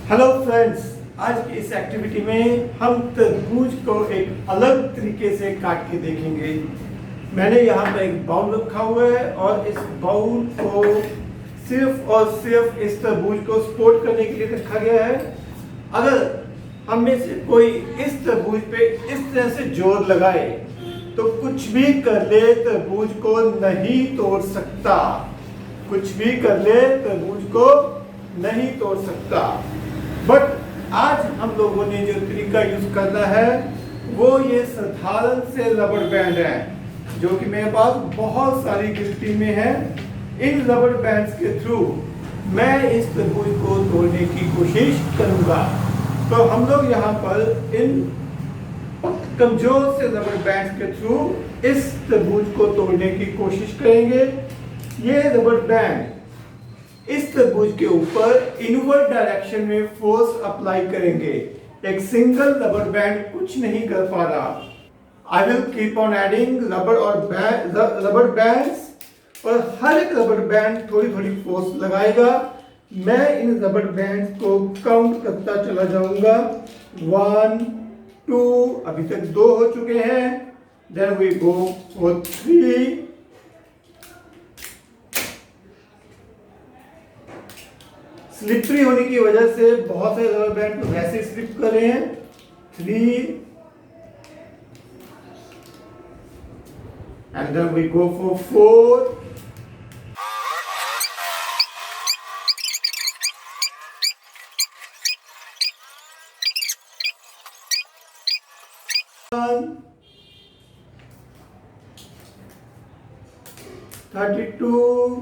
Hello friends, आज की इस एक्टिविटी में हम तरबूज को एक अलग तरीके से काट के देखेंगे। मैंने यहाँ पर एक बाउल रखा हुआ है और इस बाउल को सिर्फ और सिर्फ इस तरबूज को सपोर्ट करने के लिए रखा गया है। अगर हम में से कोई इस तरबूज पे इस तरह से जोर लगाए तो कुछ भी कर ले तरबूज को नहीं तोड़ सकता। कुछ भी कर ले तरबूज को नहीं तोड़ सकता। बट आज हम लोगों ने जो तरीका यूज करना है वो ये साधारण से रबड़ बैंड है जो कि मेरे पास बहुत सारी गिनती में है। इन रबड़ बैंड्स के थ्रू मैं इस तरबूज को तोड़ने की कोशिश करूंगा। तो हम लोग यहाँ पर इन कमजोर से रबड़ बैंड्स के थ्रू इस तरबूज को तोड़ने की कोशिश करेंगे। ये रबड़ बैंड इस तरबूज के ऊपर इनवर्ड डायरेक्शन में फोर्स अप्लाई करेंगे। एक सिंगल रबर बैंड कुछ नहीं कर पा रहा। I will keep on adding rubber bands और हर एक रबर बैंड थोड़ी थोड़ी फोर्स लगाएगा। मैं इन रबर बैंड को काउंट करता चला जाऊंगा। 1 2 अभी तक 2 हो चुके हैं। Then we go for 3। Slippery होने की वजह से बहुत से रबर बैंड वैसे स्लिप कर रहे हैं। 3 and then we go for 4 32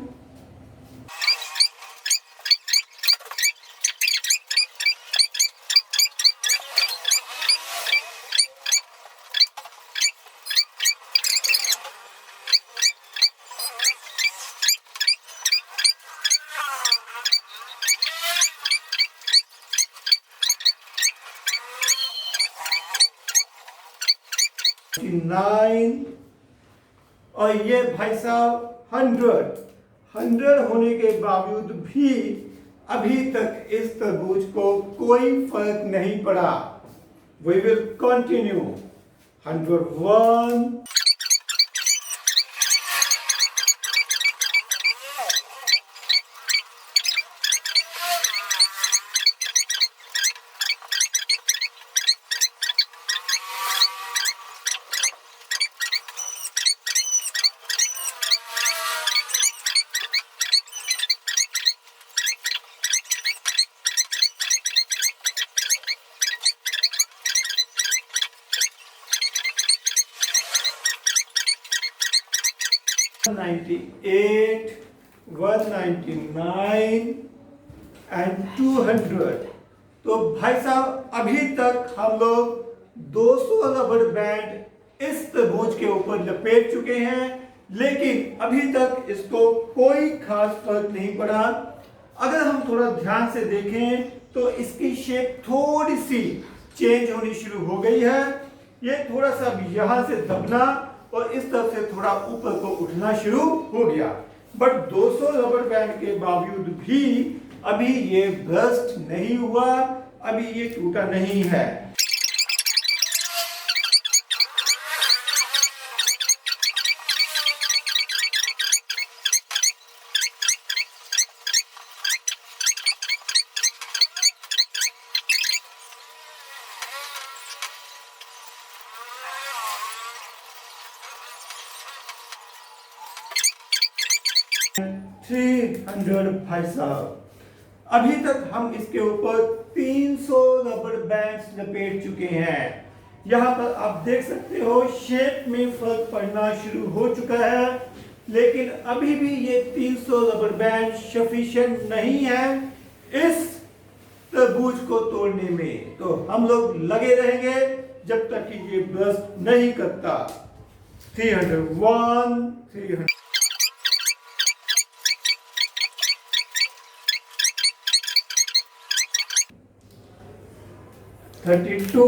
9 और ये भाई साहब 100 होने के बावजूद भी अभी तक इस तरबूज को कोई फर्क नहीं पड़ा। We will continue 101 198 199 and 200। तो भाई साहब अभी तक हम लोग 200 रबड़ बैंड इस तरबूज के ऊपर लपेट चुके हैं, लेकिन अभी तक इसको कोई खास फर्क नहीं पड़ा। अगर हम थोड़ा ध्यान से देखें तो इसकी शेप थोड़ी सी चेंज होनी शुरू हो गई है। ये थोड़ा सा यहां से दबना और इस तरफ से थोड़ा ऊपर को उठना शुरू हो गया। बट 200 रबड़ बैंड के बावजूद भी अभी ये बर्स्ट नहीं हुआ, अभी ये टूटा नहीं है। भाई साहब अभी तक हम इसके ऊपर 300 रबड़ बैंड्स लपेट चुके हैं। यहाँ पर आप देख सकते हो शेप में फर्क पड़ना शुरू हो चुका है, लेकिन अभी भी ये 300 रबड़ बैंड सफिशिएंट नहीं है इस तरबूज को तोड़ने में। तो हम लोग लगे रहेंगे जब तक कि ये बर्स्ट नहीं करता। 301 300 32।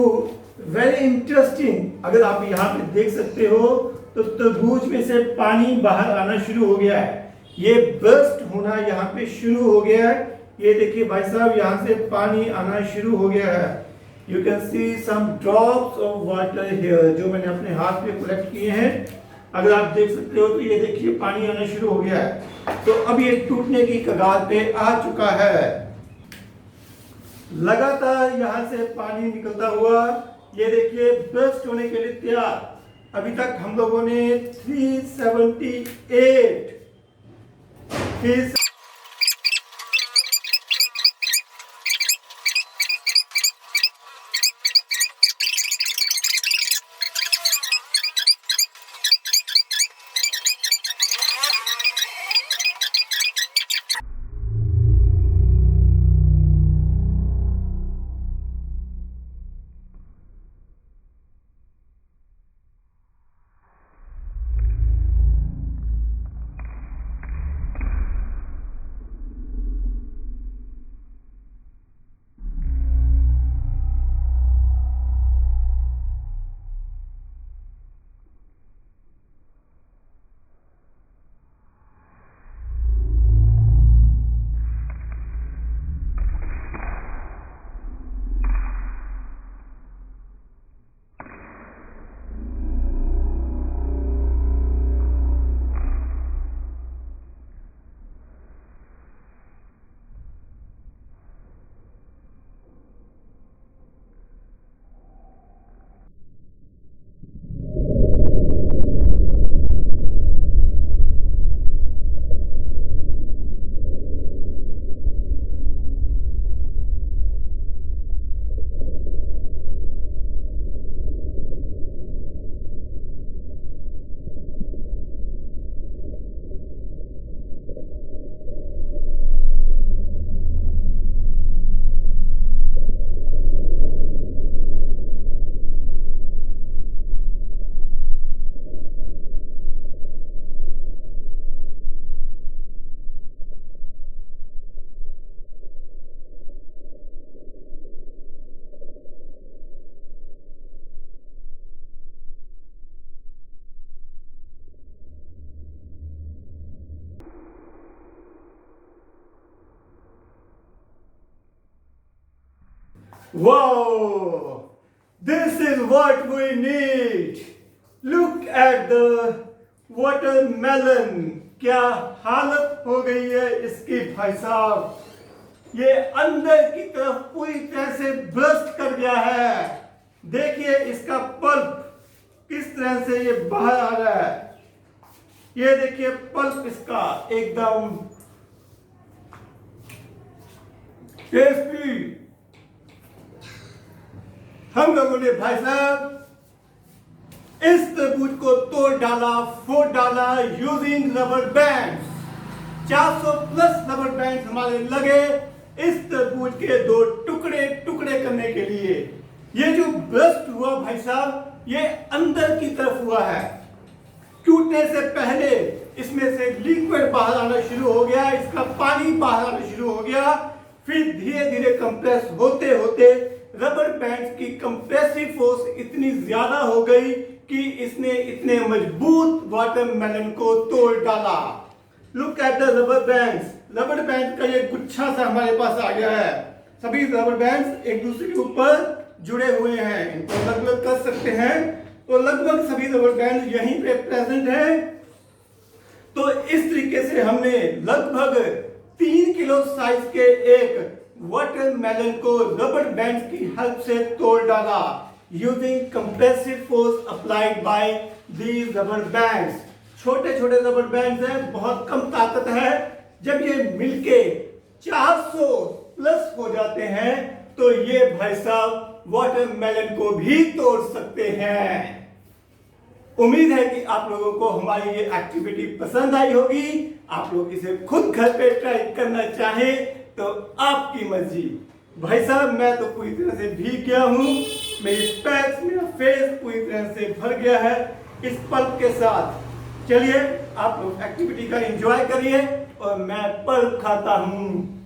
Very interesting. अगर आप यहाँ पे देख सकते हो तो तरबूज में से पानी बाहर आना शुरू हो गया है। ये बर्स्ट होना यहाँ पे शुरू हो गया है। ये देखिए भाई साहब, यहाँ से पानी आना शुरू हो गया है। You can see some drops of water here, जो मैंने अपने हाथ में कलेक्ट किए हैं। अगर आप देख सकते हो तो ये देखिए पानी आना शुरू हो गया है। तो अब ये टूटने की कगार पे आ चुका है। लगातार यहाँ से पानी निकलता हुआ ये देखिए बर्स्ट होने के लिए तैयार। अभी तक हम लोगों ने 378 fees Wow! This is what we need. Look at the watermelon. क्या हालत हो गई है इसकी भाई साहब। ये अंदर की तरफ पूरी तरह से बर्स्ट कर गया है। देखिए इसका पल्प किस तरह से ये बाहर आ रहा है। ये देखिए पल्प इसका एकदम टेस्टी। हम लोगों ने भाई साहब इस तरबूज को तोड़ डाला, फोड़ डाला using rubber band. 400 plus rubber band हमारे लगे इस तरबूज के दो टुकड़े टुकड़े करने के लिए। ये जो बर्स्ट हुआ भाई साहब, ये अंदर की तरफ हुआ है। टूटने से पहले इसमें से लिक्विड बाहर आना शुरू हो गया, इसका पानी बाहर आना शुरू हो गया। फिर धीरे धीरे कंप्रेस होते होते रबर बैंड की कंप्रेसिव फोर्स इतनी ज्यादा हो गई कि इसने इतने मजबूत वाटरमेलन को तोड़ डाला। Look at the rubber bands. Rubber band का ये गुच्छा सा हमारे पास आ गया है। सभी रबर बैंड्स एक दूसरे के ऊपर जुड़े हुए हैं, इनको अलग अलग कर सकते हैं। तो लगभग सभी रबर बैंड यहीं पे प्रेजेंट है। तो इस तरीके से हमने लगभग 3 किलो साइज के एक वाटरमेलन को रबर बैंड की हेल्प से तोड़ डाला using compressive force applied by these rubber bands. छोटे छोटे रबर बैंड्स हैं, बहुत कम ताकत है। जब ये मिलके 400 प्लस हो जाते हैं तो ये भाई साहब वाटरमेलन को भी तोड़ सकते हैं। उम्मीद है कि आप लोगों को हमारी ये एक्टिविटी पसंद आई होगी। आप लोग इसे खुद घर पे ट्राई करना चाहें तो आपकी मर्जी। भाई साहब मैं तो पूरी तरह से भीग गया हूँ, मेरी स्पेक्स, मेरा फेस पूरी तरह से भर गया है इस पल्प के साथ। चलिए आप लोग एक्टिविटी का एंजॉय करिए और मैं पल्प खाता हूँ।